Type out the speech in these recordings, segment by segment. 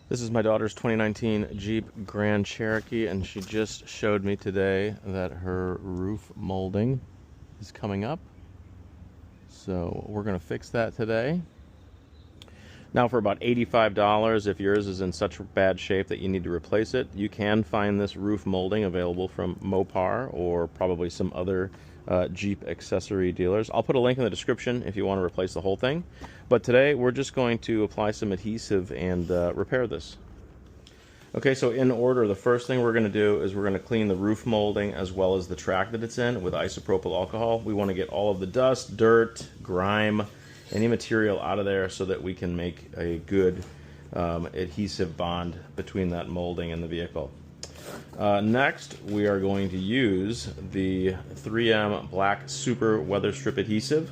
This is my daughter's 2019 Jeep Grand Cherokee, and she just showed me today that her roof molding is coming up. So we're going to fix that today. Now for about $85, if yours is in such bad shape that you need to replace it, you can find this roof molding available from Mopar or probably some other Jeep accessory dealers. I'll put a link in the description if you want to replace the whole thing. But today we're just going to apply some adhesive and repair this. Okay, so in order, the first thing we're going to do is we're going to clean the roof molding as well as the track that it's in with isopropyl alcohol. We want to get all of the dust, dirt, grime, any material out of there so that we can make a good adhesive bond between that molding and the vehicle. Next, we are going to use the 3M Black Super Weatherstrip Adhesive.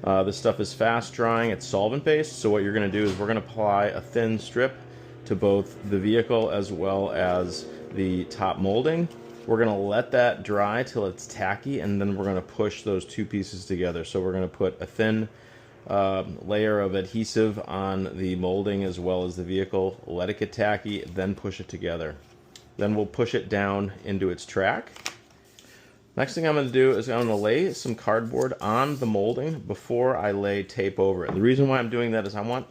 This stuff is fast drying, it's solvent based, so what you're going to do is we're going to apply a thin strip to both the vehicle as well as the top molding. We're going to let that dry till it's tacky, and then we're going to push those two pieces together. So we're going to put a thin layer of adhesive on the molding as well as the vehicle, let it get tacky, then push it together. Then we'll push it down into its track. Next thing I'm going to do is I'm going to lay some cardboard on the molding before I lay tape over it. The reason why I'm doing that is I want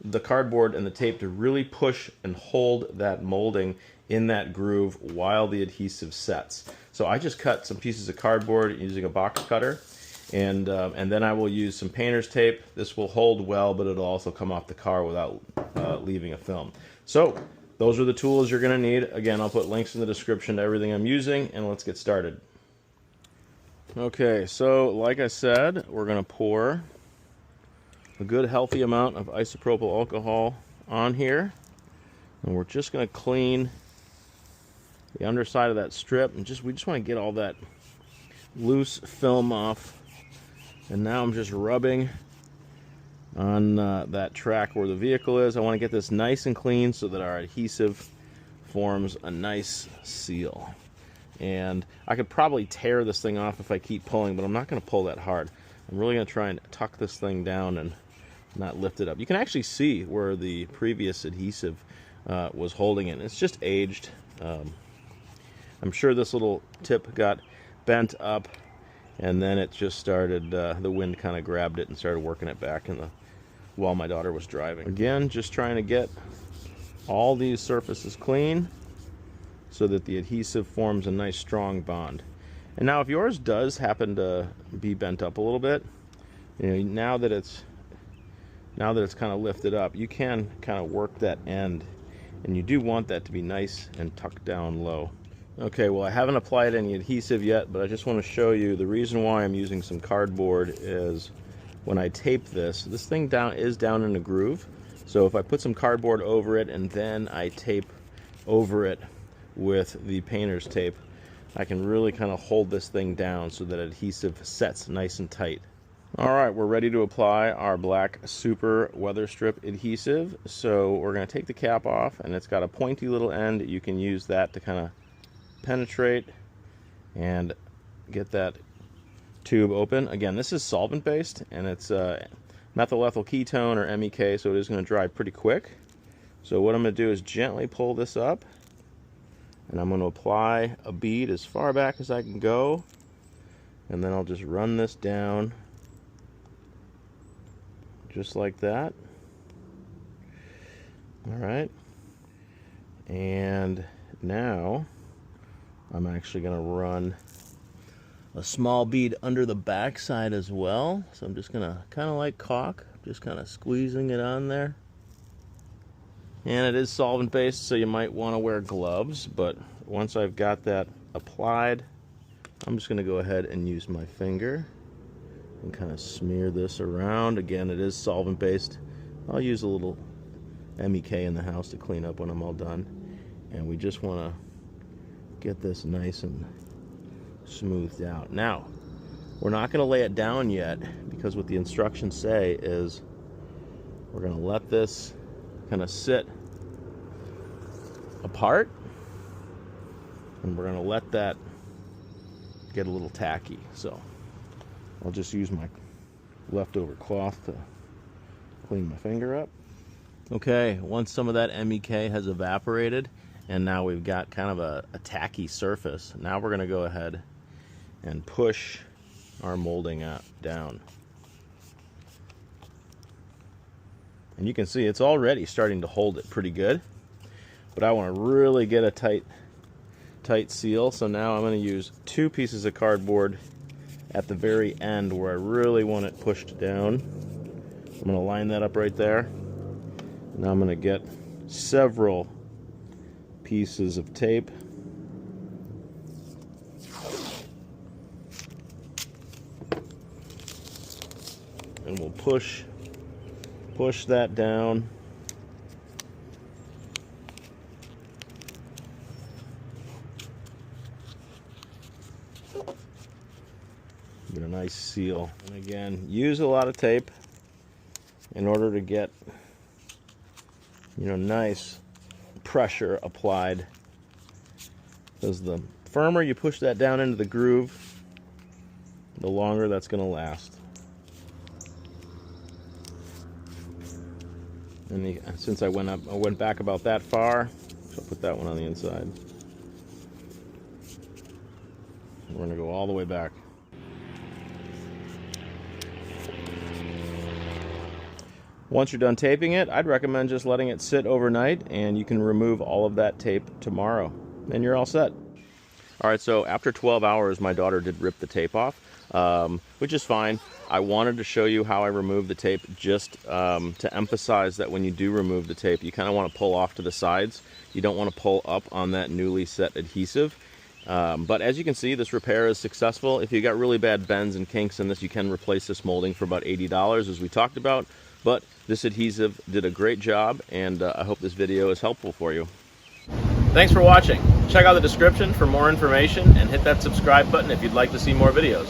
the cardboard and the tape to really push and hold that molding in that groove while the adhesive sets. So I just cut some pieces of cardboard using a box cutter, and then I will use some painter's tape. This will hold well, but it'll also come off the car without leaving a film. So those are the tools you're going to need. Again, I'll put links in the description to everything I'm using, and let's get started. Okay, so like I said, we're going to pour a good healthy amount of isopropyl alcohol on here, and we're just going to clean the underside of that strip, and we just want to get all that loose film off. And now I'm just rubbing on that track where the vehicle is. I want to get this nice and clean so that our adhesive forms a nice seal. And I could probably tear this thing off if I keep pulling, but I'm not going to pull that hard. I'm really going to try and tuck this thing down and not lift it up. You can actually see where the previous adhesive was holding it. It's just aged. I'm sure this little tip got bent up, and then it just started, the wind kind of grabbed it and started working it back while my daughter was driving. Again, just trying to get all these surfaces clean so that the adhesive forms a nice strong bond. And now if yours does happen to be bent up a little bit, you know, now that it's kind of lifted up, you can kind of work that end, and you do want that to be nice and tucked down low. Okay, well, I haven't applied any adhesive yet, but I just want to show you the reason why I'm using some cardboard is when I tape this thing is down in a groove. So if I put some cardboard over it and then I tape over it with the painter's tape, I can really kind of hold this thing down so that adhesive sets nice and tight. Alright, we're ready to apply our Black Super Weatherstrip Adhesive. So we're going to take the cap off, and it's got a pointy little end. You can use that to kind of penetrate and get that tube open. Again, this is solvent based, and it's methyl ethyl ketone, or MEK, so it is going to dry pretty quick. So what I'm going to do is gently pull this up, and I'm going to apply a bead as far back as I can go, and then I'll just run this down just like that. Alright, and now I'm actually going to run a small bead under the back side as well. So I'm just going to kind of like caulk, just kind of squeezing it on there. And it is solvent based, so you might want to wear gloves, but once I've got that applied, I'm just going to go ahead and use my finger and kind of smear this around. Again, it is solvent based. I'll use a little MEK in the house to clean up when I'm all done. And we just want to get this nice and smoothed out. Now, we're not going to lay it down yet, because what the instructions say is we're going to let this kind of sit apart, and we're going to let that get a little tacky. So I'll just use my leftover cloth to clean my finger up. Okay, once some of that MEK has evaporated and now we've got kind of a tacky surface, now we're going to go ahead and push our molding down. And you can see it's already starting to hold it pretty good, but I want to really get a tight seal, so now I'm going to use 2 pieces of cardboard at the very end where I really want it pushed down. I'm going to line that up right there. Now I'm going to get several pieces of tape. And we'll push that down. Get a nice seal. And again, use a lot of tape in order to get, nice pressure applied. Because the firmer you push that down into the groove, the longer that's going to last. And since I went back about that far, so I'll put that one on the inside. We're going to go all the way back. Once you're done taping it, I'd recommend just letting it sit overnight, and you can remove all of that tape tomorrow, and you're all set. All right, so after 12 hours, my daughter did rip the tape off, which is fine. I wanted to show you how I remove the tape, just to emphasize that when you do remove the tape, you kind of want to pull off to the sides. You don't want to pull up on that newly set adhesive. But as you can see, this repair is successful. If you got really bad bends and kinks in this, you can replace this molding for about $80, as we talked about. But this adhesive did a great job, and I hope this video is helpful for you. Thanks for watching. Check out the description for more information and hit that subscribe button if you'd like to see more videos.